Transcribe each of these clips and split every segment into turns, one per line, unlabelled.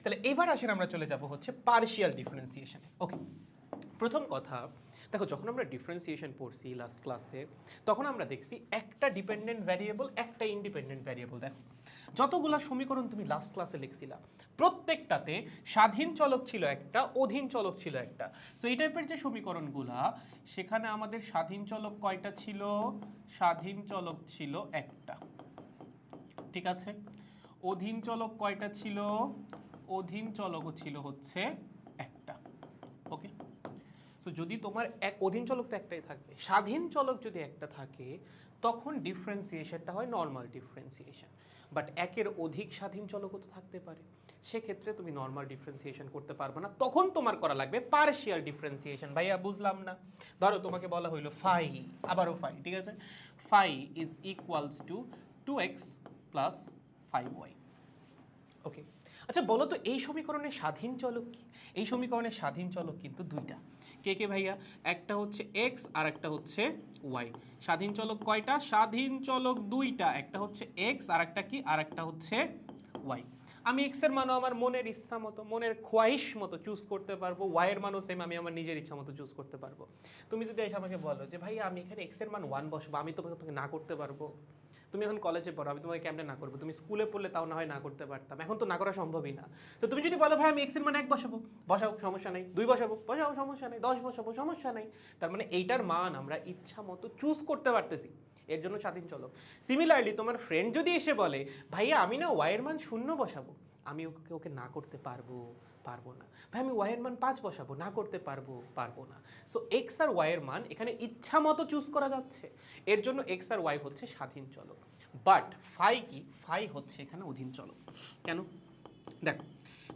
তাহলে এবার আসেন আমরা চলে যাব হচ্ছে পার্শিয়াল ডিফারেন্সিয়েশনে। ওকে, প্রথম কথা দেখো, যখন আমরা ডিফারেন্সিয়েশন পড়ছি লাস্ট ক্লাসে, তখন আমরা দেখছি একটা ডিপেন্ডেন্ট ভ্যারিয়েবল, একটা ইন্ডিপেন্ডেন্ট ভ্যারিয়েবল। দেখো যতগুলা সমীকরণ তুমি লাস্ট ক্লাসে লিখছিলা, প্রত্যেকটাতে স্বাধীন চলক ছিল একটা, অধীন চলক ছিল একটা। তো এই টাইপের যে সমীকরণগুলা, সেখানে আমাদের স্বাধীন চলক কয়টা ছিল? স্বাধীন চলক ছিল একটা, ঠিক আছে। অধীন চলক কয়টা ছিল? অধীন চলকও ছিল হচ্ছে একটা। ওকে, সো যদি তোমার এক অধীন চলক তো একটাই থাকবে, স্বাধীন চলক যদি একটা থাকে, তখন ডিফারেন্সিয়েশনটা হয় নর্মাল ডিফারেন্সিয়েশন। বাট একের অধিক স্বাধীন চলকও তো থাকতে পারে, সেক্ষেত্রে তুমি নর্মাল ডিফারেন্সিয়েশন করতে পারবে না, তখন তোমার করা লাগবে পার্শিয়াল ডিফারেন্সিয়েশন। ভাইয়া বুঝলাম না। ধরো তোমাকে বলা হইলো ফাই, আবারও ফাই, ঠিক আছে, phi is equals to 2x plus 5y। Okay, আচ্ছা বলো তো এই সমীকরণের স্বাধীন চলক কি? এই সমীকরণের স্বাধীন চলক কিন্তু দুইটা। কে কে ভাইয়া? একটা হচ্ছে x আর একটা হচ্ছে y। স্বাধীন চলক কয়টা? স্বাধীন চলক দুইটা, একটা হচ্ছে x আর একটা কি, আর একটা হচ্ছে y। আমি x এর মানও আমার মনের ইচ্ছা মতো, মনের খোয়াইশ মতো চুজ করতে পারবো, y এর মানও সেম আমি আমার নিজের ইচ্ছা মতো চুজ করতে পারবো। তুমি যদি এসে আমাকে বলো যে ভাইয়া আমি এখানে x এর মান 1 বসবো, আমি তোমাকে না করতে পারবো? তুমি এখন কলেজে পড়ো, আমি তোমাকে কেমনে না করবো? তুমি স্কুলে পড়লে তাও না হয় না করতে পারতাম, এখন তো না করা সম্ভবই না। তো তুমি যদি বলো ভাই আমি এক্স এর মান 1 বসাবো, বসাও, সমস্যা নাই। 2 বসাবো, বসাও, সমস্যা নাই। 10 বসাবো, সমস্যা নাই। তার মানে এইটার মান আমরা ইচ্ছা মতো চুজ করতে পারতেছি, এর জন্য স্বাধীন চলক। সিমিলারলি তোমার ফ্রেন্ড যদি এসে বলে ভাইয়া আমি না ওয়াই এর মান 0 বসাবো, আমি ওকে না করতে পারবো? পারবো না। ভাই আমি ওয়াই এর মান 5 বসাবো, না করতে পারবো? পারবো না। সো এক্স আর ওয়াই এর মান এখানে ইচ্ছা মতো চুজ করা যাচ্ছে, এর জন্য এক্স আর ওয়াই হচ্ছে স্বাধীন চলক। বাট ফাই কি? ফাই হচ্ছে এখানে অধীন চলক। কেন? দেখো,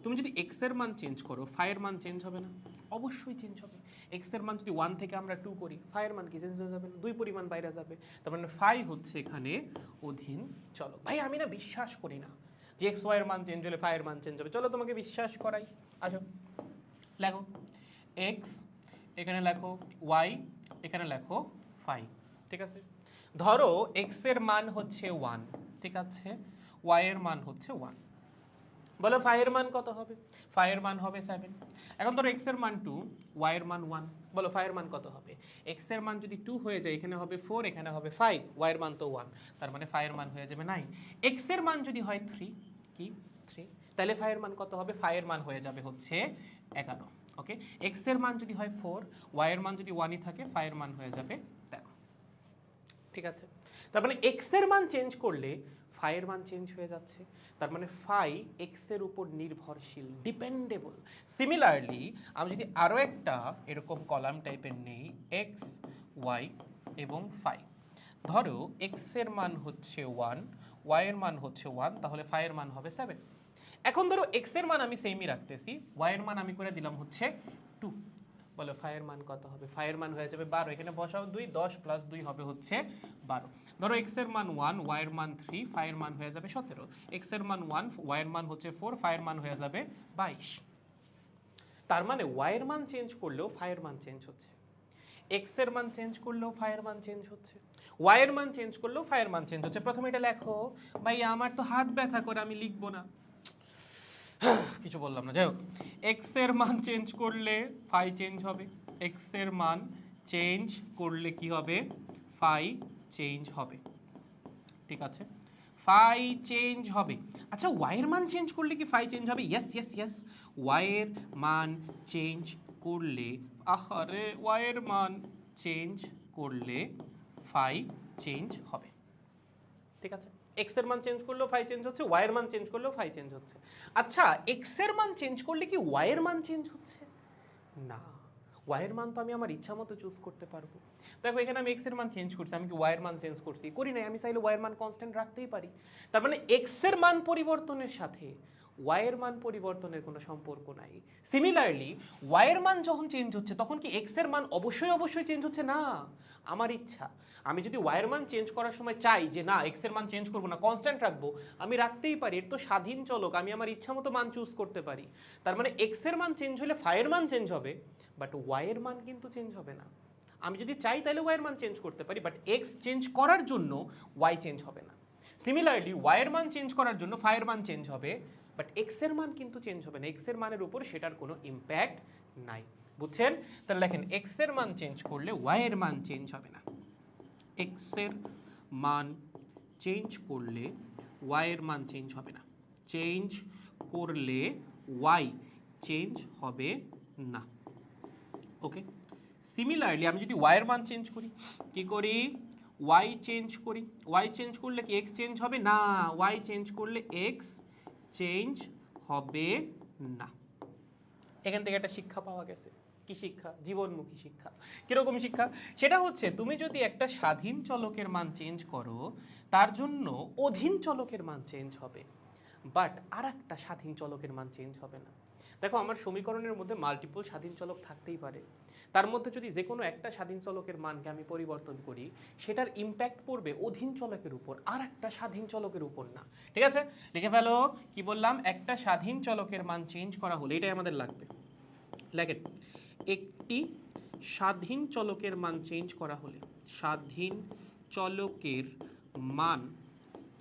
তুমি যদি এক্স এর মান চেঞ্জ করো, ফাই এর মান চেঞ্জ হবে না? অবশ্যই চেঞ্জ হবে। এক্স এর মান যদি 1 থেকে আমরা 2 করি, ফাই এর মান কি চেঞ্জ হয়ে যাবে না? 2 পরিমাণ বাইরে যাবে। তার মানে ফাই হচ্ছে এখানে অধীন চলক। ভাই আমি না বিশ্বাস করি না যে এক্স ওয়াই এর মান চেঞ্জ হলে ফাই এর মান চেঞ্জ হবে। চলো তোমাকে বিশ্বাস করাই, আসো লেখো এক্স, এখানে লেখো ওয়াই, এখানে লেখো ফাই, ঠিক আছে। ধরো এক্স এর মান হচ্ছে 1, ঠিক আছে, ওয়াই এর মান হচ্ছে 1। বলো ফাই এর মান কত হবে? ফাই এর মান হবে 7। এখন ধরো এক্স এর মান 2, ওয়াই এর মান 1। বলো ফাই এর মান কত হবে? এক্স এর মান যদি 2 হয়ে যায়, এখানে হবে 4, এখানে হবে 5, ওয়াই এর মান তো 1, তার মানে ফাই এর মান হয়ে যাবে 9। এক্স এর মান যদি হয় 3, কি 3, তাহলে ফাই এর মান কত হবে? ফাই এর মান হয়ে যাবে হচ্ছে 11। ওকে, এক্স এর মান যদি হয় 4, ওয়াই এর মান যদি 1ই থাকে, ফাই এর মান হয়ে যাবে 13। ঠিক আছে, তার মানে এক্স এর মান চেঞ্জ করলে ফাই এর মান চেঞ্জ হয়ে যাচ্ছে, তার মানে ফাই এক্স এর উপর নির্ভরশীল, ডিপেন্ডেবল। সিমিলারলি আমি যদি আরও একটা এরকম কলাম টাইপের নেই, এক্স ওয়াই এবং ফাই, ধরো এক্স এর মান হচ্ছে 1, ওয়াই এর মান হচ্ছে 1, তাহলে ফাই এর মান হবে 7। এখন ধরো এক্স এর মান আমি সেমই রাখতেছি, ওয়াই এর মান আমি করে দিলাম হচ্ছে 2। বলো ফাই এর মান কত হবে? ফাই এর মান হয়ে যাবে 12, এখানে বসাও 2, 10 প্লাস 2 হবে হচ্ছে 12। ধরো এক্স এর মান 1, ওয়াই এর মান 3, ফাই এর মান হয়ে যাবে 17। এক্স এর মান 1, ওয়াই এর মান হচ্ছে 4, ফাই এর মান হয়ে যাবে 22। তার মানে ওয়াই এর মান চেঞ্জ করলেও ফাই এর মান চেঞ্জ হচ্ছে, এক্স এর মান চেঞ্জ করলেও ফাই এর মান চেঞ্জ হচ্ছে, ওয়াই এর মান চেঞ্জ করলেও ফাই এর মান চেঞ্জ হচ্ছে। প্রথমে এটা লেখো। ভাই আমার তো হাত ব্যথা করে, আমি লিখবো না, কিছু বললাম না, যাই হোক। এক্স এর মান চেঞ্জ করলে ফাই চেঞ্জ হবে, এক্স এর মান চেঞ্জ করলে কি হবে? ফাই চেঞ্জ হবে, ঠিক আছে, ফাই চেঞ্জ হবে। আচ্ছা ওয়াই এর মান চেঞ্জ করলে কি ফাই চেঞ্জ হবে? ইয়েস ইয়েস ইয়েস, ওয়াই এর মান চেঞ্জ করলে, আরে ওয়াই এর মান চেঞ্জ করলে ফাই চেঞ্জ হবে, ঠিক আছে। এক্স এর মান চেঞ্জ করলেও ফাই চেঞ্জ হচ্ছে, ওয়াই এর মান চেঞ্জ করলেও ফাই চেঞ্জ হচ্ছে। আচ্ছা এক্স এর মান চেঞ্জ করলে কি ওয়াই এর মান চেঞ্জ হচ্ছে? না, ওয়াই এর মান তো আমি আমার ইচ্ছা মতো চুজ করতে পারবো। দেখো এখানে আমি এক্স এর মান চেঞ্জ করছি, আমি কি ওয়াই এর মান চেঞ্জ করছি? করি নাই, আমি চাইলে ওয়াই এর মান কনস্ট্যান্ট রাখতেই পারি। তার মানে এক্স এর মান পরিবর্তনের সাথে ওয়াই এর মান পরিবর্তনের কোনো সম্পর্ক নাই। সিমিলারলি ওয়াই এর মান যখন চেঞ্জ হচ্ছে, তখন কি এক্স এর মান অবশ্যই অবশ্যই চেঞ্জ হচ্ছে? না, আমার ইচ্ছা। আমি যদি ওয়াই এর মান চেঞ্জ করার সময় চাই যে না এক্স এর মান চেঞ্জ করবো না, কনস্ট্যান্ট রাখবো, আমি রাখতেই পারি, এর তো স্বাধীন চলক, আমি আমার ইচ্ছা মতো মান চুজ করতে পারি। তার মানে এক্স এর মান চেঞ্জ হলে ফাই এর মান চেঞ্জ হবে, বাট ওয়াই এর মান কিন্তু চেঞ্জ হবে না। আমি যদি চাই তাহলে ওয়াই এর মান চেঞ্জ করতে পারি, বাট এক্স চেঞ্জ করার জন্য ওয়াই চেঞ্জ হবে না। সিমিলারলি ওয়াই এর মান চেঞ্জ করার জন্য ফাই এর মান চেঞ্জ হবে, বাট এক্স এর মান কিন্তু চেঞ্জ হবে না, এক্স এর মানের উপর সেটার কোনো ইম্প্যাক্ট নাই। বুঝছেন? তাহলে দেখেন এক্স এর মান চেঞ্জ করলে ওয়াই এর মান চেঞ্জ হবে না, এক্স এর মান চেঞ্জ করলে ওয়াই এর মান চেঞ্জ হবে না, চেঞ্জ করলে ওয়াই চেঞ্জ হবে না। ওকে, সিমিলারলি আমি যদি ওয়াই এর মান চেঞ্জ করি, কি করি, ওয়াই চেঞ্জ করি, ওয়াই চেঞ্জ করলে কি এক্স চেঞ্জ হবে না, ওয়াই চেঞ্জ করলে এক্স চেঞ্জ হবে না। এখান থেকে একটা শিক্ষা পাওয়া গেছে। কি শিক্ষা? জীবনমুখী শিক্ষা। কিরকম শিক্ষা? সেটা হচ্ছে তুমি যদি একটা স্বাধীন চলকের মান চেঞ্জ করো তার জন্য অধীন চলকের মান চেঞ্জ হবে, বাট আর একটা স্বাধীন চলকের মান চেঞ্জ হবে না। দেখো আমার সমীকরণের মধ্যে মাল্টিপল স্বাধীন চলক থাকতেই পারে, তার মধ্যে যদি যে কোনো একটা স্বাধীন চলকের মানকে আমি পরিবর্তন করি সেটার ইম্প্যাক্ট পড়বে অধীন চলকের উপর, আর একটা স্বাধীন চলকের উপর না। ঠিক আছে, লিখে ফেলো। কি বললাম? একটা স্বাধীন চলকের মান চেঞ্জ করা হলে, এটাই আমাদের লাগবে, লেখেন একটি স্বাধীন চলকের মান চেঞ্জ করা হলে, স্বাধীন চলকের মান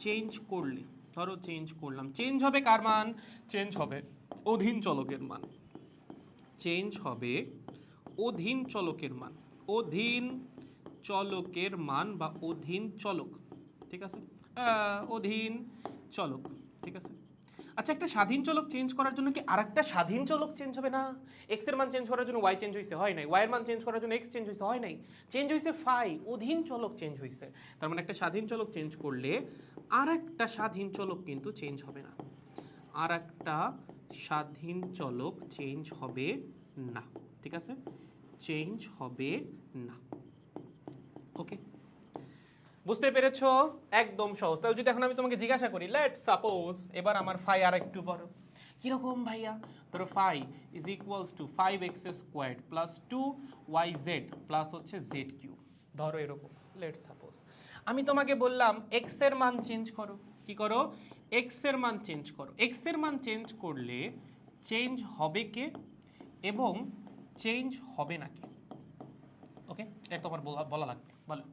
চেঞ্জ করলে, ধরো চেঞ্জ করলাম, চেঞ্জ হবে কার মান? চেঞ্জ হবে অধীন চলকের মান, চেঞ্জ হবে অধীন চলকের মান, অধীন চলকের মান বা অধীন চলক, ঠিক আছে, অধীন চলক, ঠিক আছে। আচ্ছা, একটা স্বাধীন চলক চেঞ্জ করার জন্য কি আরেকটা স্বাধীন চলক চেঞ্জ হবে না? এক্স এর মান চেঞ্জ করার জন্য ওয়াই চেঞ্জ হয়েছে, হয় নাই। ওয়াই এর মান চেঞ্জ করার জন্য এক্স চেঞ্জ হয়েছে, হয় নাই। চেঞ্জ হয়েছে ফাই, অধীন চলক চেঞ্জ হয়েছে। তার মানে একটা স্বাধীন চলক চেঞ্জ করলে আর একটা স্বাধীন চলক কিন্তু চেঞ্জ হবে না, আর একটা স্বাধীন চলক চেঞ্জ হবে না, ঠিক আছে, চেঞ্জ হবে না। ওকে, বুঝতে পেরেছো? একদম সহজ। তাহলে যদি এখন আমি তোমাকে জিজ্ঞাসা করি, লেটস সাপোজ এবার আমার ফাই আর একটু বড়, কিরকম ভাইয়া? ধরো phi is equals to 5x squared plus 2yz plus হচ্ছে z কিউব, ধরো এরকম। লেটস সাপোজ আমি তোমাকে বললাম এক্স এর মান চেঞ্জ করো, কি করো, এক্স এর মান চেঞ্জ করো। এক্স এর মান চেঞ্জ করলে চেঞ্জ হবে কে এবং চেঞ্জ হবে না কে? ওকে, এটা তোমার বলা লাগবে, বলো।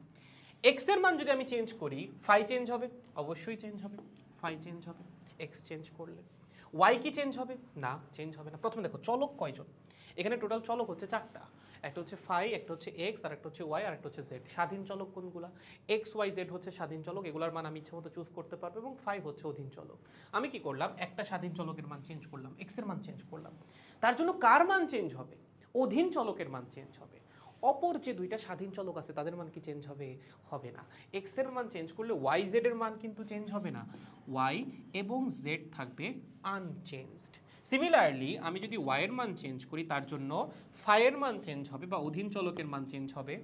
এক্স এর মান যদি আমি চেঞ্জ করি, ফাই চেঞ্জ হবে, অবশ্যই চেঞ্জ হবে, ফাই চেঞ্জ হবে এক্স চেঞ্জ করলে। ওয়াই কি চেঞ্জ হবে? না, চেঞ্জ হবে না। প্রথমে দেখো চলক কয়জন, এখানে টোটাল চলক হচ্ছে 4টা, একটা হচ্ছে ফাই, একটা হচ্ছে এক্স, আর একটা হচ্ছে ওয়াই, আর একটা হচ্ছে জেড। স্বাধীন চলক কোনগুলা? এক্স ওয়াই জেড হচ্ছে স্বাধীন চলক, এগুলোর মান আমি ইচ্ছে মতো চুজ করতে পারবো, এবং ফাই হচ্ছে অধীন চলক। আমি কি করলাম, একটা স্বাধীন চলকের মান চেঞ্জ করলাম, এক্স এর মান চেঞ্জ করলাম, তার জন্য কার মান চেঞ্জ হবে? অধীন চলকের মান চেঞ্জ হবে। অপর যে দুইটা স্বাধীন চলক আছে তাদের মান কি চেঞ্জ হবে? হবে না। এক্স এর মান চেঞ্জ করলে ওয়াই জেড এর মান কিন্তু চেঞ্জ হবে না, ওয়াই এবং জেড থাকবে আনচেঞ্জড। সিমিলারলি আমি যদি ওয়াই এর মান চেঞ্জ করি তার জন্য ফাই এর মান চেঞ্জ হবে বা অধীন চলকের মান চেঞ্জ হবে।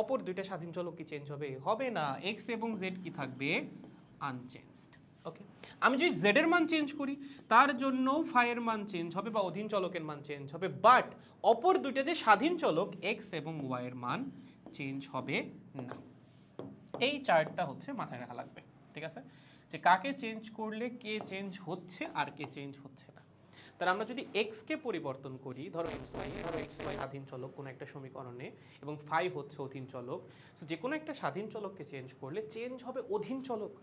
অপর দুইটা স্বাধীন চলক কি চেঞ্জ হবে? হবে না। এক্স এবং জেড কি থাকবে? আনচেঞ্জড। ওকে, আমি যদি জেড এর মান চেঞ্জ করি তার জন্য ফাই এর মান চেঞ্জ হবে বা অধীন চলকের মান চেঞ্জ হবে, বাট অপর দুইটা যে স্বাধীন চলক এক্স এবং ওয়াই এর মান চেঞ্জ হবে না। এই চার্টটা হচ্ছে মাথায় রাখা লাগবে, ঠিক আছে, যে কাকে চেঞ্জ করলে কে চেঞ্জ হচ্ছে আর কে চেঞ্জ হচ্ছে না। তাহলে আমরা যদি এক্স কে পরিবর্তন করি, ধরো এক্স ওয়াই স্বাধীন চলক কোনো একটা সমীকরণে এবং ফাই হচ্ছে অধীন চলক, তো যে কোনো একটা স্বাধীন চলককে চেঞ্জ করলে চেঞ্জ হবে অধীন চলক,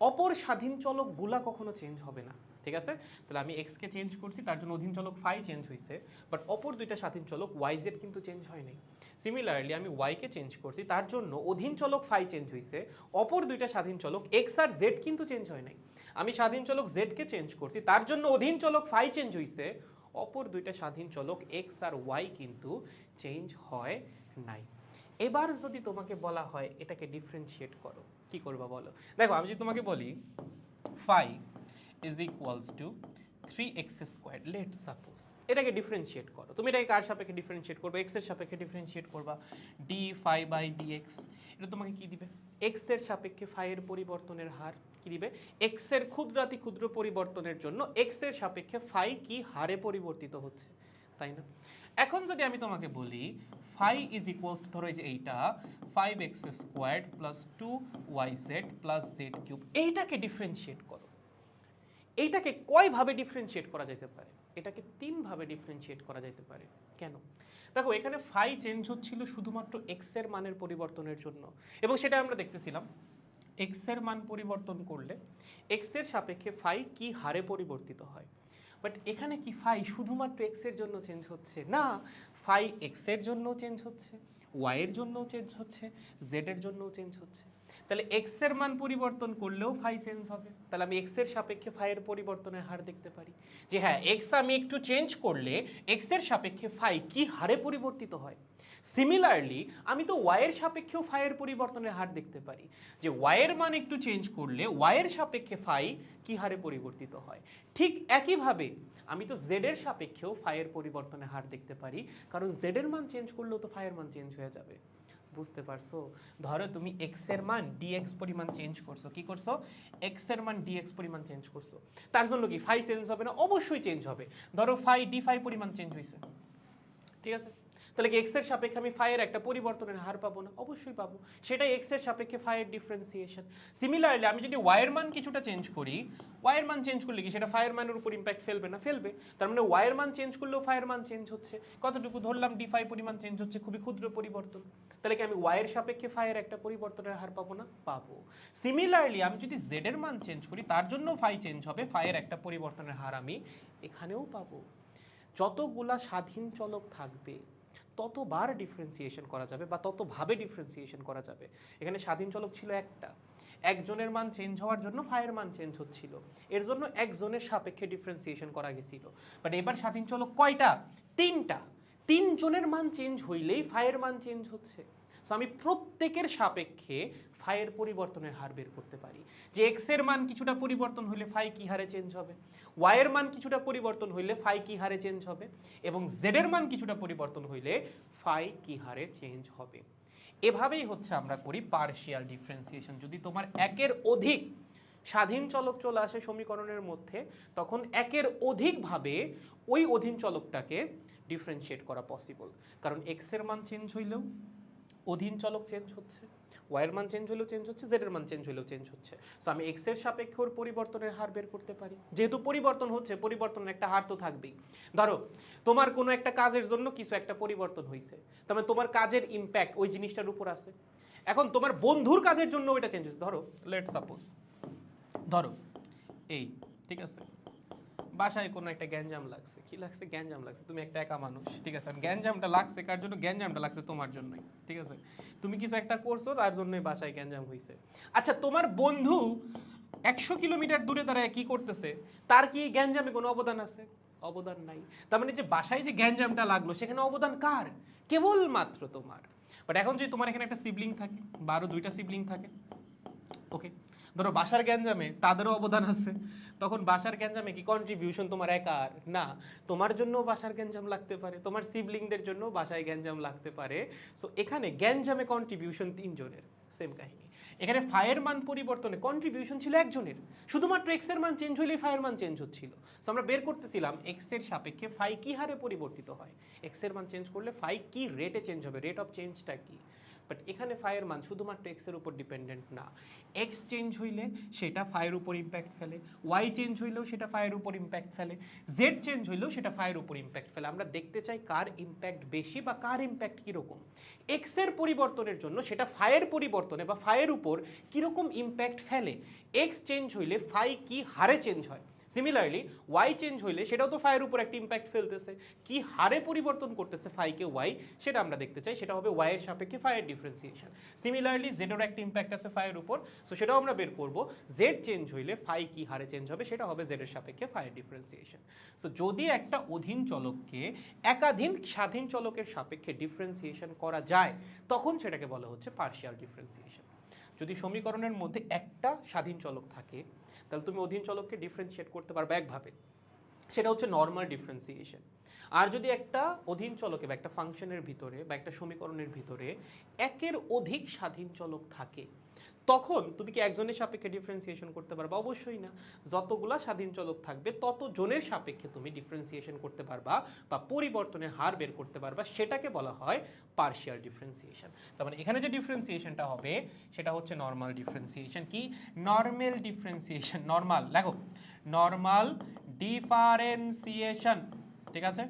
অপর স্বাধীন চলক গুলা কখনো চেঞ্জ হবে না, ঠিক আছে। তাহলে আমি এক্স কে চেঞ্জ করছি, তার জন্য অধীন চলক ফাই চেঞ্জ হয়েছে, বাট অপর দুইটা স্বাধীন চলক ওয়াই জেড কিন্তু চেঞ্জ হয় নাই। সিমিলারলি আমি ওয়াই কে চেঞ্জ করছি, তার জন্য অধীন চলক ফাই চেঞ্জ হয়েছে, অপর দুইটা স্বাধীন চলক এক্স আর জেড কিন্তু চেঞ্জ হয় নাই। আমি স্বাধীন চলক জেড কে চেঞ্জ করছি, তার জন্য অধীন চলক ফাই চেঞ্জ হয়েছে, অপর দুইটা স্বাধীন চলক এক্স আর ওয়াই কিন্তু চেঞ্জ হয় নাই। এবার যদি তোমাকে বলা হয় এটাকে ডিফারেন্সিয়েট করো, কি করবা বলো? দেখো আমি যদি তোমাকে বলি phi is equals to 3x square, let's suppose, এটাকে ডিফারেন্সিয়েট করো। তুমি এটাকে কার সাপেক্ষে ডিফারেন্সিয়েট করবে? এক্স এর সাপেক্ষে ডিফারেন্সিয়েট করবা। ডি ফাই বাই ডিএক্স, এটা তোমাকে কি দিবে? এক্স এর সাপেক্ষে ফাই এর পরিবর্তনের হার কি দিবে? এক্স এর ক্ষুদ্রাতি ক্ষুদ্র পরিবর্তনের জন্য এক্স এর সাপেক্ষে ফাই কি হারে পরিবর্তিত হচ্ছে, তাই না? এখন যদি আমি তোমাকে বলি ফাই ইজ ইকুয়ালস টু, ধরো এই যে এইটা 5x squared plus 2yz plus Z cube, এইটাকে ডিফারেন্সিয়েট করো। এইটাকে কয়ভাবে ডিফারেন্সিয়েট করা যেতে পারে? এটাকে 3 ভাবে ডিফারেন্সিয়েট করা যেতে পারে। কেন? দেখো এখানে ফাই চেঞ্জ হচ্ছিল শুধুমাত্র এক্স এর মানের পরিবর্তনের জন্য, এবং সেটা আমরা দেখতেছিলাম এক্স এর মান পরিবর্তন করলে এক্স এর সাপেক্ষে ফাই কি হারে পরিবর্তিত হয়। বাট এখানে কি ফাই শুধুমাত্র এক্স এর জন্য চেঞ্জ হচ্ছে না, ফাই এক্স এর জন্যও চেঞ্জ হচ্ছে, ওয়াই এর জন্যও চেঞ্জ হচ্ছে, জেড এর জন্যও চেঞ্জ হচ্ছে। তাহলে এক্স এর মান পরিবর্তন করলেও ফাই চেঞ্জ হবে। তাহলে আমি এক্স এর সাপেক্ষে ফাই এর পরিবর্তনের হার দেখতে পারি যে হ্যাঁ এক্স আমি একটু চেঞ্জ করলে এক্স এর সাপেক্ষে ফাই কি হারে পরিবর্তিত হয়। সিমিলারলি আমি তো ওয়াই এর সাপেক্ষেও ফাই এর পরিবর্তনের হার দেখতে পারি যে ওয়াই এর মান একটু চেঞ্জ করলে ওয়াই এর সাপেক্ষে ফাই কি হারে পরিবর্তিত হয়। ঠিক একইভাবে আমি তো জেড এর সাপেক্ষেও ফাই এর পরিবর্তনের হার দেখতে পারি, কারণ জেড এর মান চেঞ্জ করলেও তো ফাই এর মান চেঞ্জ হয়ে যাবে। বুঝতে পারছো? ধরো তুমি এক্স এর মান ডিএক্স পরিমাণ চেঞ্জ করছো, কি করছো, এক্স এর মান ডিএক্স পরিমাণ চেঞ্জ করছো, তার জন্য কি ফাই চেঞ্জ হবে না? অবশ্যই চেঞ্জ হবে। ধরো ফাই ডি ফাই পরিমাণ চেঞ্জ হয়েছে, ঠিক আছে, তাহলে কি এক্স এর সাপেক্ষে আমি ফাই এর একটা পরিবর্তনের হার পাবো না? অবশ্যই পাবো। সেটাই এক্স এর সাপেক্ষে ফাই এর ডিফারেন্সিয়েশন। সিমিলারলি আমি যদি ওয়াই এর মান কিছুটা চেঞ্জ করি, ওয়াই এর মান চেঞ্জ করলে কি সেটা ফাই এর মানের উপর ইম্প্যাক্ট ফেলবে না? ফেলবে। তার মানে ওয়াই এর মান চেঞ্জ করলেও ফাই এর মান চেঞ্জ হচ্ছে। কতটুকু ধরলাম ডি ফাই পরিমাণ চেঞ্জ হচ্ছে, খুবই ক্ষুদ্র পরিবর্তন। তাহলে কি আমি ওয়াই এর সাপেক্ষে ফাই এর একটা পরিবর্তনের হার পাবো না? পাবো। সিমিলারলি আমি যদি জেড এর মান চেঞ্জ করি তার জন্য ফাই চেঞ্জ হবে, ফাই এর একটা পরিবর্তনের হার আমি এখানেও পাবো। যতগুলা স্বাধীন চলক থাকবে ততবার ডিফারেন্সিয়েশন করা যাবে বা ততভাবে ডিফারেন্সিয়েশন করা যাবে। এখানে স্বাধীন চলক ছিল একটা, একজনের মান চেঞ্জ হওয়ার জন্য ফাইয়ের মান চেঞ্জ হচ্ছিল, এর জন্য একজনের সাপেক্ষে ডিফারেন্সিয়েশন করা গেছিল। বাট এবার স্বাধীন চলক কয়টা? তিনটা। তিনজনের মান চেঞ্জ হইলেই ফাইয়ের মান চেঞ্জ হচ্ছে। সো আমি প্রত্যেকের সাপেক্ষে ফাইয়ের পরিবর্তনের হার বের করতে পারি যে এক্স এর মান কিছুটা পরিবর্তন হইলে ফাই কি হারে চেঞ্জ হবে, ওয়াই এর মান কিছুটা পরিবর্তন হইলে ফাই কি হারে চেঞ্জ হবে, এবং জেড এর মান কিছুটা পরিবর্তন হইলে ফাই কি হারে চেঞ্জ হবে। এভাবেই হচ্ছে আমরা করি পার্শিয়াল ডিফারেন্সিয়েশন। যদি তোমার একের অধিক স্বাধীন চলক চলে আসে সমীকরণের মধ্যে, তখন একের অধিকভাবে ওই অধীন চলকটাকে ডিফারেন্সিয়েট করা পসিবল। কারণ এক্স এর মান চেঞ্জ হইলেও অধীন চলক চেঞ্জ হচ্ছে, ওয়াই এর মান চেঞ্জ হলেও চেঞ্জ হচ্ছে, জেড এর মান চেঞ্জ হলেও চেঞ্জ হচ্ছে। সো আমি এক্স এর সাপেক্ষে ওর পরিবর্তনের হার বের করতে পারি। যেহেতু পরিবর্তন হচ্ছে, পরিবর্তনের একটা হার তো থাকবেই। ধরো তোমার কোনো একটা কাজের জন্য কিছু একটা পরিবর্তন হয়েছে, তার মানে তোমার কাজের ইম্প্যাক্ট ওই জিনিসটার উপর আছে। এখন তোমার বন্ধুর কাজের জন্য ওইটা চেঞ্জ হচ্ছে। ধরো লেট সাপোজ, ধরো এই, ঠিক আছে, বাসায় কোনো একটা গ্যাঞ্জাম লাগছে। কি লাগছে? গ্যাঞ্জাম লাগছে। তুমি একটা একা মানুষ, ঠিক আছে, গ্যাঞ্জামটা লাগছে কার জন্য? গ্যাঞ্জামটা লাগছে তোমার জন্যই, ঠিক আছে। তুমি কিছু একটা করছো, তার জন্যই বাসায় গ্যাঞ্জাম হয়েছে। আচ্ছা, তোমার বন্ধু 100 কিলোমিটার দূরে দাঁড়ায় কি করতেছে? তার কি গ্যাঞ্জামে কোনো অবদান আছে? অবদান নাই। তার মানে যে বাসায় যে গ্যাঞ্জামটা লাগলো সেখানে অবদান কার? কেবলমাত্র তোমার। বাট এখন যদি তোমার এখানে একটা সিবলিং থাকে বা আরো 2টা সিবলিং থাকে, ওকে, ধরো বাসার গ্যাঞ্জামে তাদেরও অবদান আছে, তখন বাসার গ্যাঞ্জামে কি কন্ট্রিবিউশন তোমার একার না? তোমার জন্য বাসার গ্যাঞ্জাম লাগতে পারে, তোমার সিবলিংদের জন্য বাসায় গ্যাঞ্জাম লাগতে পারে। সো এখানে গ্যাঞ্জামে কন্ট্রিবিউশন 3 জনের। সেম কাহিনী এখানে ফাইয়ের মান পরিবর্তনে কন্ট্রিবিউশন ছিল একজনের, শুধুমাত্র এক্স এর মান চেঞ্জ হইলেই ফাইয়ের মান চেঞ্জ হচ্ছিল। সো আমরা বের করতেছিলাম এক্স এর সাপেক্ষে ফাই কি হারে পরিবর্তিত হয়, এক্স এর মান চেঞ্জ করলে ফাই কি রেটে চেঞ্জ হবে, রেট অফ চেঞ্জটা কি। বাট এখানে ফাইয়ের মান শুধুমাত্র এক্স এর উপর ডিপেন্ডেন্ট না, এক্স চেঞ্জ হইলে সেটা ফাইয়ের উপর ইম্প্যাক্ট ফেলে, ওয়াই চেঞ্জ হইলেও সেটা ফাইয়ের উপর ইম্প্যাক্ট ফেলে, জেড চেঞ্জ হইলেও সেটা ফাইয়ের উপর ইম্প্যাক্ট ফেলে। আমরা দেখতে চাই কার ইম্প্যাক্ট বেশি বা কার ইম্প্যাক্ট কীরকম। এক্স এর পরিবর্তনের জন্য সেটা ফাইয়ের পরিবর্তনে বা ফাইয়ের উপর কীরকম ইম্প্যাক্ট ফেলে, এক্স চেঞ্জ হইলে ফাই কি হারে চেঞ্জ হয়। সিমিলারলি ওয়াই চেঞ্জ হইলে সেটাও তো ফাইয়ের উপর একটা ইম্প্যাক্ট ফেলতেছে, কি হারে পরিবর্তন করতেছে ফাইকে ওয়াই, সেটা আমরা দেখতে চাই। সেটা হবে ওয়াই এর সাপেক্ষে ফাইয়ের ডিফারেন্সিয়েশন। সিমিলারলি জেডেরও একটা ইম্প্যাক্ট আছে ফাইয়ের উপর, সো সেটাও আমরা বের করব। জেড চেঞ্জ হইলে ফাই কি হারে চেঞ্জ হবে, সেটা হবে জেডের সাপেক্ষে ফাইয়ের ডিফারেন্সিয়েশন। সো যদি একটা অধীন চলককে একাধিক স্বাধীন চলকের সাপেক্ষে ডিফারেন্সিয়েশন করা যায়, তখন সেটাকে বলা হচ্ছে পার্শিয়াল ডিফারেন্সিয়েশন। যদি সমীকরণের মধ্যে একটা স্বাধীন চলক থাকে, তাহলে তুমি অধীন চলককে ডিফারেন্সিয়েট করতে পারবে একভাবে, সেটা হচ্ছে নর্মাল ডিফারেন্সিয়েশন। আর যদি একটা অধীন চলকে বা একটা ফাংশনের ভিতরে বা একটা সমীকরণের ভিতরে একের অধিক স্বাধীন চলক থাকে, তখন তুমি কি একজনের সাপেক্ষে ডিফারেন্সিয়েশন করতে পারবা? অবশ্যই না। যতগুলা স্বাধীন চলক থাকবে তত জনের সাপেক্ষে তুমি ডিফারেন্সিয়েশন করতে পারবা বা পরিবর্তনের হার বের করতে পারবা, সেটাকে বলা হয় পার্শিয়াল ডিফারেন্সিয়েশন। তার মানে এখানে যে ডিফারেন্সিয়েশনটা হবে সেটা হচ্ছে নর্মাল ডিফারেন্সিয়েশন। কি? Normal differentiation. নর্মাল দেখো, নর্মাল ডিফারেন্সিয়েশন, ঠিক আছে,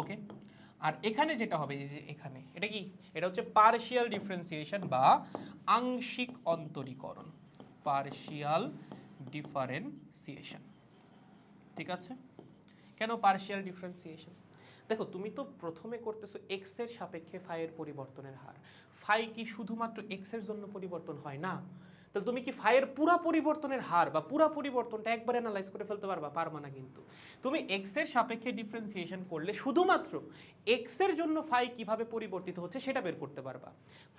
ওকে। আর এখানে যেটা হবে এই যে এখানে এটা কি, এটা হচ্ছে পার্শিয়াল ডিফারেন্সিয়েশন বা আংশিক অন্তরীকরণ, পার্শিয়াল ডিফারেন্সিয়েশন। ঠিক আছে, কেন পার্শিয়াল ডিফারেন্সিয়েশন? দেখো তুমি তো প্রথমে করতেছো এক্স এর সাপেক্ষে ফাই এর পরিবর্তনের হার। ফাই কি শুধুমাত্র এক্স এর জন্য পরিবর্তন হয় না, তাহলে তুমি কি ফাই এর পুরা পরিবর্তনের হার বা পুরা পরিবর্তনটা একবার অ্যানালাইজ করে ফেলতে পারবা? পারবা না। কিন্তু তুমি এক্স এর সাপেক্ষে ডিফারেন্সিয়েশন করলে শুধুমাত্র এক্স এর জন্য ফাই কিভাবে পরিবর্তিত হচ্ছে সেটা বের করতে পারবা।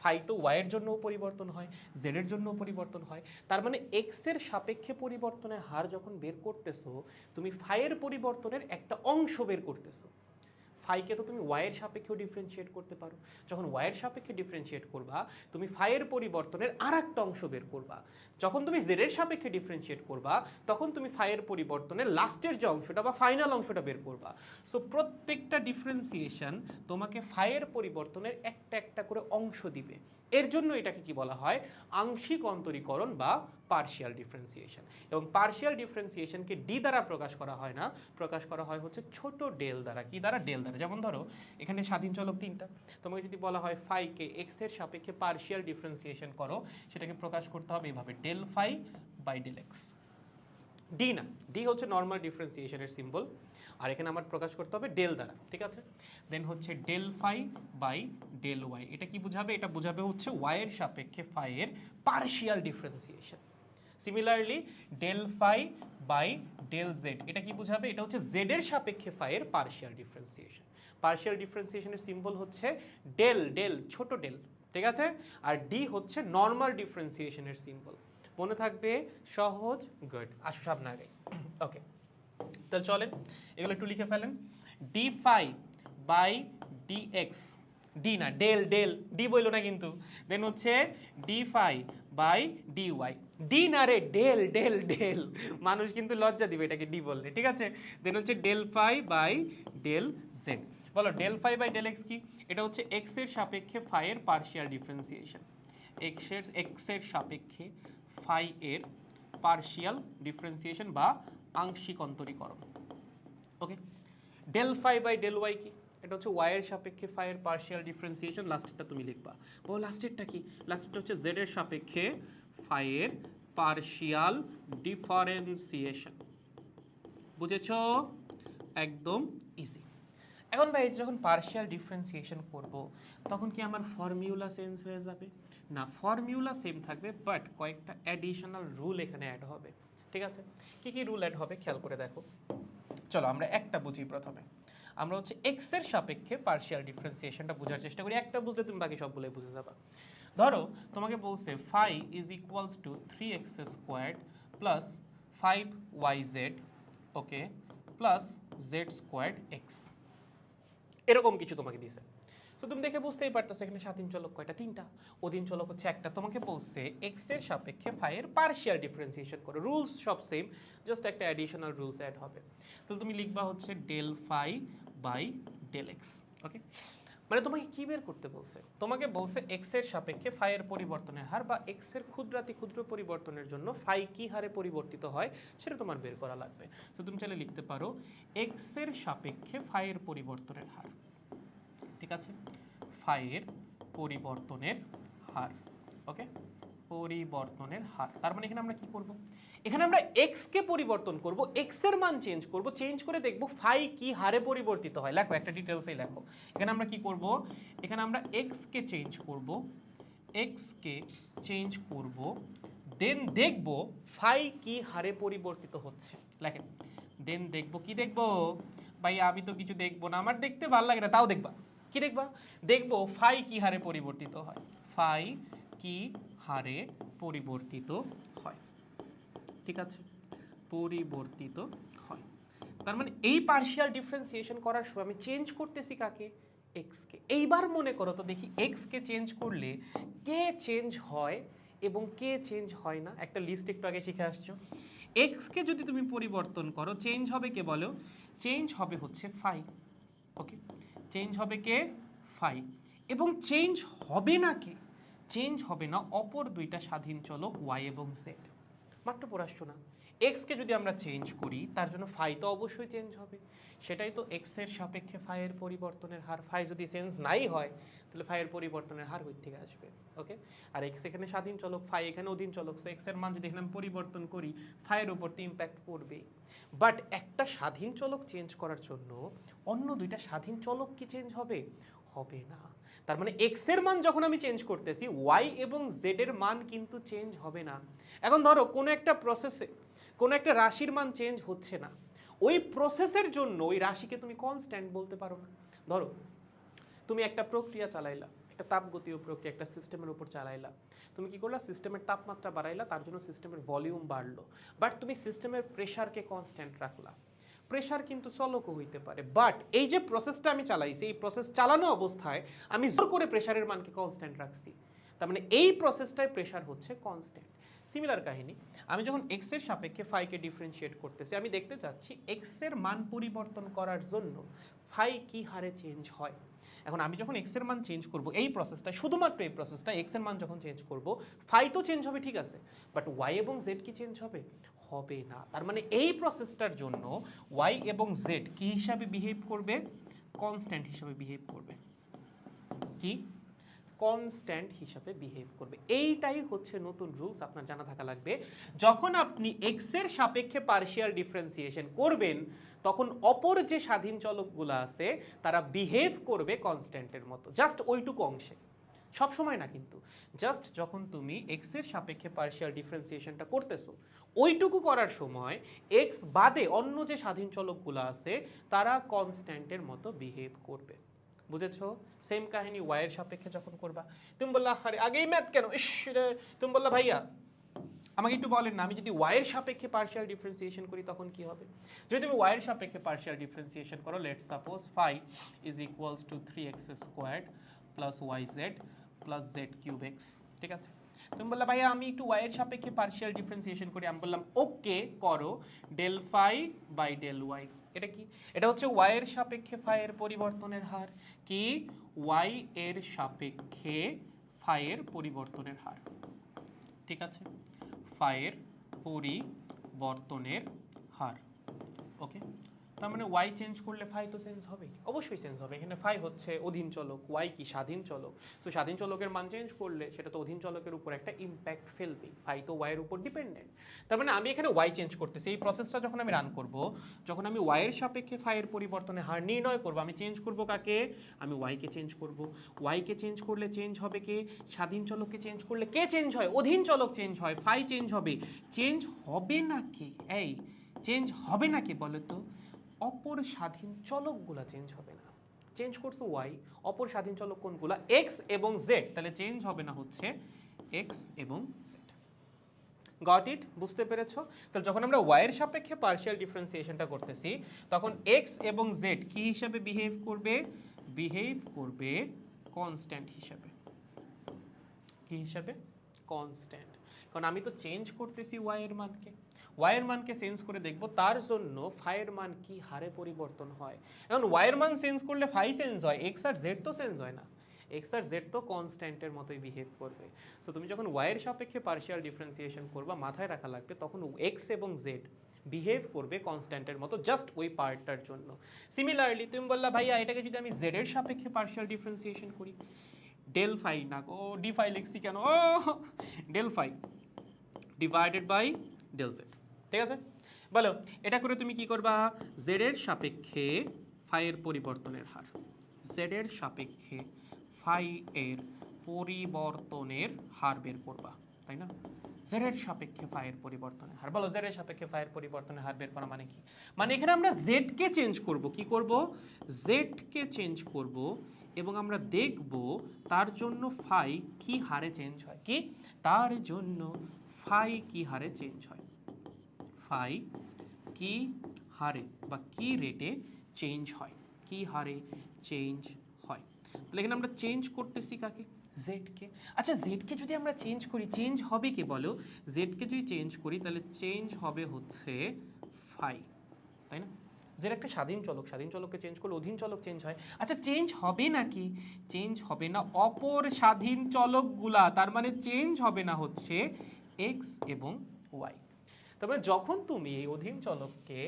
ফাই তো ওয়াই এর জন্যও পরিবর্তন হয়, জেড এর জন্যও পরিবর্তন হয়। তার মানে এক্স এর সাপেক্ষে পরিবর্তনের হার যখন বের করতেছো, তুমি ফাই এর পরিবর্তনের একটা অংশ বের করতেছো। ফাইকে তো তুমি ওয়াইয়ের সাপেক্ষেও ডিফারেন্সিয়েট করতে পারো। যখন ওয়াইয়ের সাপেক্ষে ডিফারেন্সিয়েট করবা, তুমি ফাইয়ের পরিবর্তনের আর একটা অংশ বের করবা। যখন তুমি জেডের সাপেক্ষে ডিফারেন্সিয়েট করবা, তখন তুমি ফাইয়ের পরিবর্তনের লাস্টের যে অংশটা বা ফাইনাল অংশটা বের করবা। সো প্রত্যেকটা ডিফারেন্সিয়েশন তোমাকে ফাইয়ের পরিবর্তনের একটা একটা করে অংশ দিবে। এর জন্য এটাকে কি বলা হয়? আংশিক অন্তরীকরণ বা পার্শিয়াল ডিফারেন্সিয়েশন। এবং পার্শিয়াল ডিফারেন্সিয়েশনকে ডি দ্বারা প্রকাশ করা হয় না, প্রকাশ করা হয় হচ্ছে ছোট ডেল দ্বারা। কি দ্বারা? ডেল দ্বারা। যেমন ধরো এখানে স্বাধীন চলক তিনটা, তোমাকে যদি বলা হয় ফাইকে এক্স এর সাপেক্ষে পার্শিয়াল ডিফারেন্সিয়েশন করো, সেটাকে প্রকাশ করতে হবে এইভাবে, del phi by del x. D না, ডি হচ্ছে নর্মাল ডিফারেন্সিয়েশনের সিম্বল, আর এখানে আমার প্রকাশ করতে হবে ডেল দ্বারা। ঠিক আছে, দেন হচ্ছে del phi by del y. এটা কি বুঝাবে? এটা বুঝাবে হচ্ছে ওয়াই এর সাপেক্ষে ফাই এর partial differentiation. Similarly del phi by del z, এটা কি বুঝাবে? এটা হচ্ছে জেড এর সাপেক্ষে ফাই এর পার্শিয়াল ডিফারেন্সিয়েশন। পার্শিয়াল ডিফারেন্সিয়েশনের সিম্বল হচ্ছে ডেল, ডেল ছোট ডেল। ঠিক আছে, আর ডি হচ্ছে নর্মাল ডিফারেন্সিয়েশনের সিম্বল। মনে থাকবে? সহজ, গুড। আসো সামনে আগে। ওকে, তাহলে চলেন এগুলো একটু লিখে ফেলেন। D phi by D x, D না ডেল, ডেল ডি বললো না কিন্তু। দেন হচ্ছে D phi by D y, D না রে, ডেল ডেল ডেল, মানুষ কিন্তু লজ্জা দিবে এটাকে ডি বললে। ঠিক আছে, দেন হচ্ছে del phi by del Z. বলো del phi by del X কি? এটা হচ্ছে এক্স এর সাপেক্ষে ফাই এর পার্শিয়াল ডিফারেন্সিয়েশন। এক্স এর সাপেক্ষে ফাই এর পার্শিয়াল ডিফারেন্সিয়েশন বা আংশিক অন্তরীকরণ। Okay, del phi by del Y কি? এটা হচ্ছে ওয়াই এর সাপেক্ষে ফাই এর পার্শিয়াল ডিফারেন্সিয়েশন। লাস্টেরটা তুমি লিখবা। ও লাস্টেরটা কি? লাস্টেরটা হচ্ছে জেড এর সাপেক্ষে ফাই এর পার্শিয়াল ডিফারেন্সিয়েশন। বুঝেছো? একদম ইজি। এখন ভাই যখন পার্শিয়াল ডিফারেন্সিয়েশন করব, তখন কি আমার ফর্মুলা চেঞ্জ হয়ে যাবে? না, ফর্মুলা সেম থাকবে, বাট কয়েকটা অ্যাডিশনাল রুল এখানে অ্যাড হবে। ঠিক আছে, কি কি রুল অ্যাড হবে খেয়াল করে দেখো। চলো আমরা একটা বুঝি প্রথমে। আমরা হচ্ছে এক্স এর সাপেক্ষে পার্শিয়াল ডিফারেন্সিয়েশনটা বোঝার চেষ্টা করি। একটা বুঝলে তুমি বাকি সবগুলোই বুঝে যাবা। ধরো তোমাকে বলছে phi is equals to 3x squared plus 5yz, okay, plus z squared x, এরকম কিছু তোমাকে দিছে। তো তুমি দেখে বুঝতেই পারতেছো এখানে স্বাধীন চলক কয়টা? তিনটা। অধীন চলক হচ্ছে একটা। তোমাকে বলছে এক্স এর সাপেক্ষে ফাই এর পার্শিয়াল ডিফারেন্সিয়েশন করো। রুলস সব সেম, জাস্ট একটা অ্যাডিশনাল রুলস অ্যাড হবে। তাহলে তুমি লিখবা হচ্ছে del phi by del X. Okay, মানে তোমাকে কি বের করতে বলছে? তোমাকে বলছে এক্স এর সাপেক্ষে ফাই এর পরিবর্তনের হার বা এক্স এর ক্ষুদ্রাতি ক্ষুদ্র পরিবর্তনের জন্য ফাই কি হারে পরিবর্তিত হয় সেটা তোমার বের করা লাগবে। তো তুমি চাইলে লিখতে পারো এক্স এর সাপেক্ষে ফাই এর পরিবর্তনের হার। ঠিক আছে, ফাই এর পরিবর্তনের হার। ওকে, পরিবর্তনের হার। তার মানে এখানে আমরা কি করব? এখানে আমরা এক্স কে পরিবর্তন করব, এক্স এর মান চেঞ্জ করব, চেঞ্জ করে দেখব ফাই কি হারে পরিবর্তিত হয়। লেখো, একটা ডিটেলসেই লেখো। এখানে আমরা কি করব? এখানে আমরা এক্স কে চেঞ্জ করব, এক্স কে চেঞ্জ করব, দেন দেখব ফাই কি হারে পরিবর্তিত হচ্ছে। লেখেন, দেন দেখব কি দেখব? ভাই আমি তো কিছু দেখবো না, আমার দেখতে ভালো লাগে না, তাও দেখবা। কি দেখবা? দেখবো ফাই কি হারে পরিবর্তিত হয়, ফাই কি হারে পরিবর্তিত হয়। ঠিক আছে, পরিবর্তিত হয়। তার মানে এই পার্শিয়াল ডিফারেন্সিয়েশন করার সময় আমি চেঞ্জ করতেছি কাকে? এক্স কে। এইবার মনে করো তো দেখি এক্স কে চেঞ্জ করলে কে চেঞ্জ হয় এবং কে চেঞ্জ হয় না। একটা লিস্ট একটু আগে শিখে আসছো। এক্স কে যদি তুমি পরিবর্তন করো, চেঞ্জ হবে কে বলো? চেঞ্জ হবে হচ্ছে ফাই। ওকে, চেঞ্জ হবে কে? ফাই। এবং চেঞ্জ হবে না কে? চেঞ্জ হবে না অপর দুইটা স্বাধীন চলক ওয়াই এবং জেড। মাত্র পড়ে আসছো না? এক্স কে যদি আমরা চেঞ্জ করি তার জন্য ফাই তো অবশ্যই চেঞ্জ হবে, সেটাই তো এক্স এর সাপেক্ষে ফাই এর পরিবর্তনের হার। ফাই যদি চেঞ্জ নাই হয় তাহলে ফাই এর পরিবর্তনের হার ওই থেকে আসবে। ওকে, আর এক্স এখানে স্বাধীন চলক, ফাই এখানে অধীন চলক, সো এক্স এর মান যদি এখানে আমি পরিবর্তন করি ফাই এর উপর তো ইম্প্যাক্ট পড়বেই। বাট একটা স্বাধীন চলক চেঞ্জ করার জন্য অন্য দুইটা স্বাধীন চলক কি চেঞ্জ হবে? হবে না। তার মানে এক্স এর মান যখন আমি চেঞ্জ করতেছি ওয়াই এবং জেড এর মান কিন্তু চেঞ্জ হবে না। এখন ধরো কোনো একটা প্রসেসে কোনো একটা রাশির মান চেঞ্জ হচ্ছে না, ওই প্রসেসের জন্য ওই রাশিকে তুমি কনস্ট্যান্ট বলতে পারো না। ধরো তুমি একটা প্রক্রিয়া চালাইলা, একটা তাপগতীয় প্রক্রিয়া একটা সিস্টেমের উপর চালাইলা, তুমি কি করলা, সিস্টেমের তাপমাত্রা বাড়াইলা, তার জন্য সিস্টেমের ভলিউম বাড়লো, বাট তুমি সিস্টেমের প্রেশারকে কনস্ট্যান্ট রাখলা। প্রেশার কিন্তু চলকও হইতে পারে, বাট এই যে প্রসেসটা আমি চালাইছি এই প্রসেস চালানো অবস্থায় আমি জোর করে প্রেশারের মানকে কনস্ট্যান্ট রাখছি, তার মানে এই প্রসেসটায় প্রেশার হচ্ছে কনস্ট্যান্ট। সিমিলার কাহিনী, আমি যখন এক্স এর সাপেক্ষে ফাইকে ডিফারেন্সিয়েট করতেছি, আমি দেখতে চাচ্ছি এক্স এর মান পরিবর্তন করার জন্য ফাই কি হারে চেঞ্জ হয়। এখন আমি যখন এক্স এর মান চেঞ্জ করব এই প্রসেসটা, শুধুমাত্র এই প্রসেসটা, এক্স এর মান যখন চেঞ্জ করব ফাই তো চেঞ্জ হবে ঠিক আছে, বাট ওয়াই এবং জেড কি চেঞ্জ হবে? হবে না। তার মানে এই প্রসেসটার জন্য ওয়াই এবং জেড কি হিসাবে বিহেভ করবে? কনস্ট্যান্ট হিসাবে বিহেভ করবে। কি? কনস্ট্যান্ট হিসাবে বিহেভ করবে। এইটাই হচ্ছে নতুন রুলস, আপনার জানা থাকা লাগবে। যখন আপনি এক্স এর সাপেক্ষে পার্শিয়াল ডিফারেন্সিয়েশন করবেন তখন অপর যে স্বাধীন চলকগুলো আছে তারা বিহেভ করবে কনস্ট্যান্টের মতো, জাস্ট ওইটুকু অংশে, সব সময় না কিন্তু, জাস্ট যখন তুমি এক্স এর সাপেক্ষে পার্শিয়াল ডিফারেন্সিয়েশনটা করতেছো ওইটুকু করার সময় এক্স বাদে অন্য যে স্বাধীন চলকগুলো আছে তারা কনস্ট্যান্টের মতো বিহেভ করবে। বুঝেছো? সেম কাহিনী ওয়াই এর সাপেক্ষে যখন করবা, তুমি বললা আরে আগেই ম্যাথ কেন, ইস রে, তুমি বললা ভাইয়া আমাকে একটু বলেন না আমি যদি ওয়াই এর সাপেক্ষে পার্শিয়াল ডিফারেন্সিয়েশন করি তখন কি হবে। যদি তুমি ওয়াই এর সাপেক্ষে পার্শিয়াল ডিফারেন্সিয়েশন করো, let's suppose phi is equals to 3x squared plus yz plus z cube x, ঠিক আছে? তুমি বললা ভাইয়া আমি একটু ওয়াই এর সাপেক্ষে পার্শিয়াল ডিফারেন্সিয়েশন করি, আমি বললাম ওকে করো, del phi by del y. এটা কি? এটা হচ্ছে ওয়াই এর সাপেক্ষে ফাই এর পরিবর্তনের হার। কি? ওয়াই এর সাপেক্ষে ফাই এর পরিবর্তনের হার, ঠিক আছে? ফাই এর পরিবর্তনের হার। ওকে, তার মানে ওয়াই চেঞ্জ করলে ফাই তো চেঞ্জ হবে, অবশ্যই চেঞ্জ হবে। এখানে ফাই হচ্ছে অধীন চলক, ওয়াই কি স্বাধীন চলক, তো স্বাধীন চলকের মান চেঞ্জ করলে সেটা তো অধীন চলকের উপর একটা ইম্প্যাক্ট ফেলবে, ফাই তো ওয়াই এর উপর ডিপেন্ডেন্ট। তার মানে আমি এখানে ওয়াই চেঞ্জ করতেছি, এই প্রসেসটা যখন আমি রান করব, যখন আমি ওয়াই এর সাপেক্ষে ফাই এর পরিবর্তনের হার নির্ণয় করব, আমি চেঞ্জ করব কাকে? আমি ওয়াই কে চেঞ্জ করব। ওয়াই কে চেঞ্জ করলে চেঞ্জ হবে কে? স্বাধীন চলককে চেঞ্জ করলে কে চেঞ্জ হয়? অধীন চলক চেঞ্জ হয়, ফাই চেঞ্জ হবে। চেঞ্জ হবে না কে? এই চেঞ্জ হবে না কে বলো তো? অপর স্বাধীন চলকগুলা চেঞ্জ হবে না। চেঞ্জ করছো ওয়াই, অপর স্বাধীন চলক কোনগুলা? এক্স এবং জেড, তাহলে চেঞ্জ হবে না হচ্ছে এক্স এবং জেড। Got it? বুঝতে পেরেছো? তাহলে যখন আমরা ওয়াই এর সাপেক্ষে পার্শিয়াল ডিফারেন্সিয়েশনটা করতেছি তখন এক্স এবং জেড কি হিসাবে বিহেভ করবে? বিহেভ করবে কনস্ট্যান্ট হিসাবে। কি হিসাবে? কনস্ট্যান্ট। কারণ আমি তো চেঞ্জ করতেছি ওয়াই এর মানকে, ওয়াই এর মানকে চেঞ্জ করে দেখব তার জন্য ফাই এর মান কি হারে পরিবর্তন হয়। এখন ওয়াই এর মান চেঞ্জ করলে ফাই চেঞ্জ হয়, এক্স আর জেড তো চেঞ্জ হয় না, এক্স আর জেড তো কনস্ট্যান্টের মতোই বিহেভ করবে। সো তুমি যখন ওয়াই এর সাপেক্ষে পার্শিয়াল ডিফারেন্সিয়েশন করবা মাথায় রাখা লাগবে তখন এক্স এবং জেড বিহেভ করবে কনস্ট্যান্টের মতো, জাস্ট ওই পার্টটার জন্য। সিমিলারলি তুমি বললা ভাইয়া এটাকে যদি আমি জেড এর সাপেক্ষে পার্শিয়াল ডিফারেন্সিয়েশন করি, ডেল ফাই না গো, ডি ফাই লিখছি কেন, ও del phi divided by del Z, ঠিক আছে? বলো এটা করে তুমি কি করবা? জেড এর সাপেক্ষে ফাই এর পরিবর্তনের হার, জেড এর সাপেক্ষে ফাই এর পরিবর্তনের হার বের করবা, তাই না? জেড এর সাপেক্ষে ফাই এর পরিবর্তনের হার। বলো জেড এর সাপেক্ষে ফাই এর পরিবর্তনের হার বের করা মানে কি? মানে এখানে আমরা জেড কে চেঞ্জ করব। কি করব? জেড কে চেঞ্জ করব এবং আমরা দেখব তার জন্য ফাই কি হারে চেঞ্জ হয়। কি? তার জন্য ফাই কি হারে চেঞ্জ হয়, ফাই কি হারে বা কি রেটে চেঞ্জ হয়, কি হারে চেঞ্জ হয়। তাহলে এখানে আমরা চেঞ্জ করতেছি কাকে? জেড কে। আচ্ছা জেড কে যদি আমরা চেঞ্জ করি চেঞ্জ হবে কি বলো? জেড কে যদি চেঞ্জ করি তাহলে চেঞ্জ হবে হচ্ছে ফাই, তাই না? জেড একটা স্বাধীন চলক, স্বাধীন চলককে চেঞ্জ করলে অধীন চলক চেঞ্জ হয়। আচ্ছা চেঞ্জ হবে নাকি? চেঞ্জ হবে না অপর স্বাধীন চলকগুলা, তার মানে চেঞ্জ হবে না হচ্ছে এক্স এবং ওয়াই। তবে যখন তুমি এই অধীন চলককে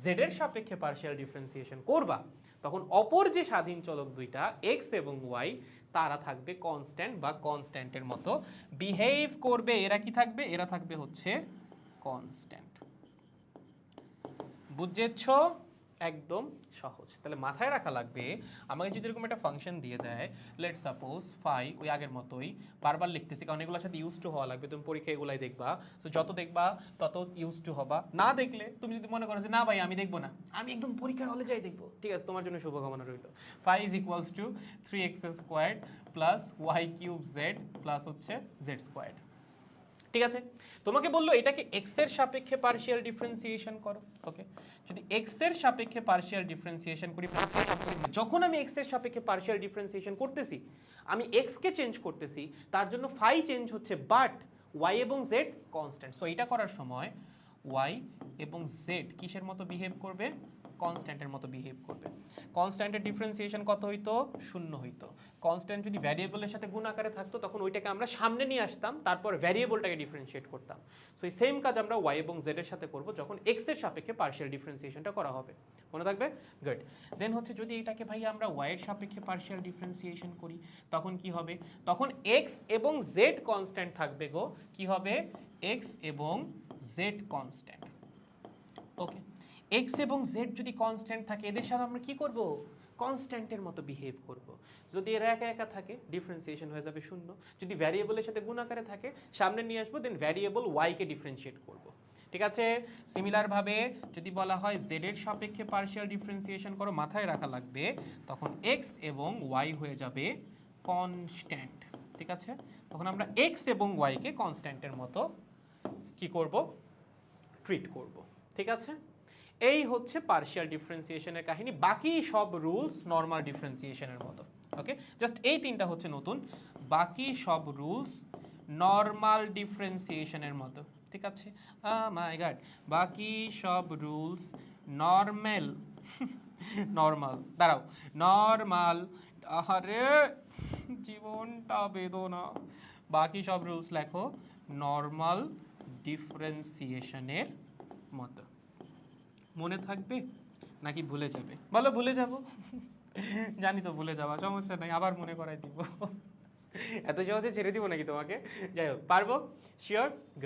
জেড এর সাপেক্ষে পার্শিয়াল ডিফারেন্সিয়েশন করবা তখন অপর যে স্বাধীন চলক দুইটা এক্স এবং ওয়াই তারা থাকবে কনস্ট্যান্ট বা কনস্ট্যান্টের মতো বিহেভ করবে। এরা কি থাকবে? এরা থাকবে হচ্ছে কনস্ট্যান্ট। বুঝেছো? একদম সহজ। তাহলে মাথায় রাখা লাগবে, আমাকে যদি এরকম একটা ফাংশন দিয়ে দেয়, লেটস সাপোজ ফাই, ওই আগের মতোই বারবার লিখতেছি কারণ এগুলোর সাথে ইউজ টু হওয়া লাগবে। তুমি পরীক্ষা এগুলাই দেখবা, তো যত দেখবা তত ইউজ টু হবা। না দেখলে তুমি যদি মনে করো যে না ভাই আমি দেখবো না, আমি একদম পরীক্ষার হলে যাই দেখবো, ঠিক আছে, তোমার জন্য শুভকামনা রইল। Phi is equals to 3x squared plus Y cube Z plus হচ্ছে জেড স্কোয়ার্ড। ঠিক আছে, তোমাকে বললো এটাকে x এর সাপেক্ষে পার্শিয়াল ডিফারেন্সিয়েশন করো। ওকে, যদি x এর সাপেক্ষে পার্শিয়াল ডিফারেন্সিয়েশন করি, যখন আমি x এর সাপেক্ষে পার্শিয়াল ডিফারেন্সিয়েশন করতেছি আমি x কে চেঞ্জ করতেছি, তার জন্য ফাই চেঞ্জ হচ্ছে, বাট y এবং z কনস্ট্যান্ট। সো এটা করার সময় y এবং z কিসের মতো বিহেভ করবে? কনস্ট্যান্টের মতো বিহেভ করবে। কনস্ট্যান্টের ডিফারেন্সিয়েশন কত হইতো? 0 হইতো। কনস্ট্যান্ট যদি ভ্যারিয়েবলের সাথে গুণ আকারে থাকতো তখন ওইটাকে আমরা সামনে নিয়ে আসতাম, তারপর ভ্যারিয়েবলটাকে ডিফারেন্সিয়েট করতাম। সো এই সেম কাজ আমরা y এবং z এর সাথে করব যখন x এর সাপেক্ষে পার্শিয়াল ডিফারেন্সিয়েশনটা করা হবে। মনে থাকবে? গুড। দেন হচ্ছে যদি এটাকে ভাই আমরা y এর সাপেক্ষে পার্শিয়াল ডিফারেন্সিয়েশন করি তখন কি হবে? তখন x এবং z কনস্ট্যান্ট থাকবে গো। কি হবে? x এবং z কনস্ট্যান্ট। ওকে, x এবং z যদি কনস্ট্যান্ট থাকে এদের সাথে আমরা কি করব? কনস্ট্যান্টের মতো বিহেভ করব। যদি এরা একা একা থাকে ডিফারেন্সিয়েশন হয়ে যাবে 0। যদি ভ্যারিয়েবলের সাথে গুণ আকারে থাকে সামনে নিয়ে আসবো, দেন ভ্যারিয়েবল y কে ডিফারেন্সিয়েট করব। ঠিক আছে, সিমিলার ভাবে যদি বলা হয় z এর সাপেক্ষে পার্শিয়াল ডিফারেন্সিয়েশন করো, মাথায় রাখা লাগবে তখন x এবং y হয়ে যাবে কনস্ট্যান্ট। ঠিক আছে, তখন আমরা x এবং y কে কনস্ট্যান্টের মতো কি করব? ট্রিট করব। ঠিক আছে, এই হচ্ছে পার্শিয়াল ডিফারেন্সিয়েশনের কাহিনী। বাকি সব রুলস নরমাল ডিফারেন্সিয়েশনের মতো। ওকে, জাস্ট এই তিনটা হচ্ছে নতুন, বাকি সব রুলস নরমাল ডিফারেন্সিয়েশনের মতো। ঠিক আছে, মাই গড, বাকি সব রুলস নরমাল নরমাল, দাঁড়াও, নরমাল, আরে জীবনটা বেদনা। বাকি সব রুলস লেখো নরমাল ডিফারেন্সিয়েশনের মতো। মনে থাকবে নাকি ভুলে যাবে? বলো ভুলে যাব। জানি তো ভুলে যাওয়া, সমস্যা নাই, আবার মনে করাই দিব। এত সহজে ছেড়ে দিব নাকি তোমাকে? যাই হোক, পারবো? শিওর? গুড।